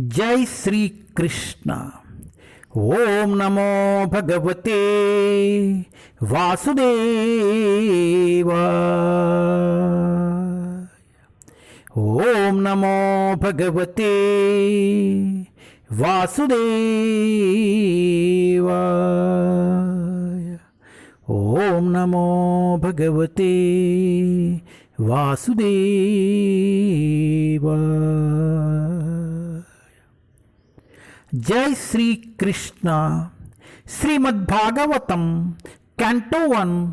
जय श्री कृष्ण। ओम नमो भगवते वासुदेवाय। ओम नमो भगवते वासुदेवाय। ओम नमो भगवते वासुदेवाय। जय Shri Krishna. Srimad Bhagavatam canto 1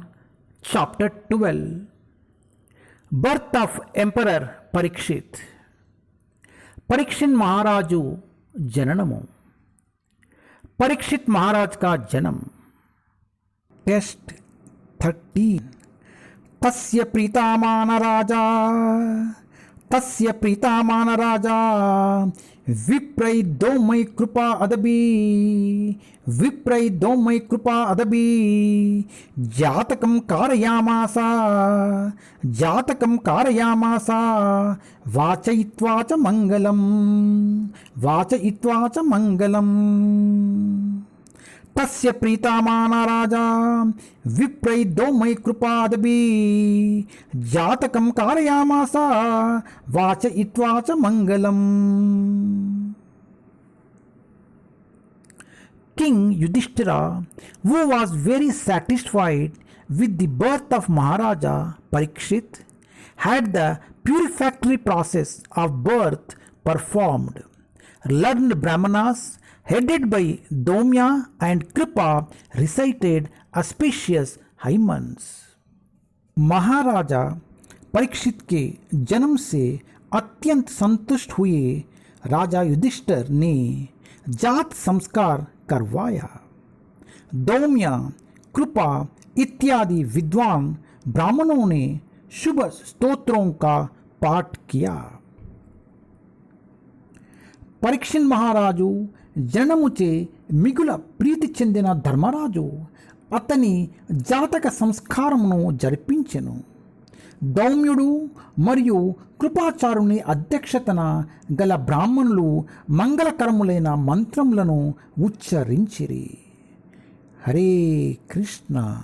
chapter 12 birth of emperor Parikshit. Parikshit महाराजु जननमु। परीक्षित महाराज का जन्म। टेस्ट 13। तस्य प्रीतामान राजा विप्रै दौमै कृपा अदबी जातकं कारयामास वाचयित्वा च मंगलम्। तस्य प्रीतामान राजा विप्रै दौमै कृपादबी जातकं कारयामास वाचयित्वा च मंगलम्। King Yudhishthira, who was very satisfied with the birth of Maharaja Parikshit, had the purificatory process of birth performed. Learned Brahmanas headed by Domya and Kripa recited auspicious hymns. महाराजा परीक्षित के जन्म से अत्यंत संतुष्ट हुए राजा युधिष्ठिर ने जात संस्कार करवाया। दौम्या, कृपा इत्यादि विद्वान ब्राह्मणों ने शुभ स्तोत्रों का पाठ किया। परीक्षित महाराजु జనముచే మిగుల ప్రీతి చెందిన ధర్మరాజు అతని జాతక సంస్కారమును జరిపించెను. దౌమ్యుడు మరియు కృపాచారుని అధ్యక్షతన గల బ్రాహ్మణులు మంగళకరములైన మంత్రములను ఉచ్చరించిరి. హరే కృష్ణ.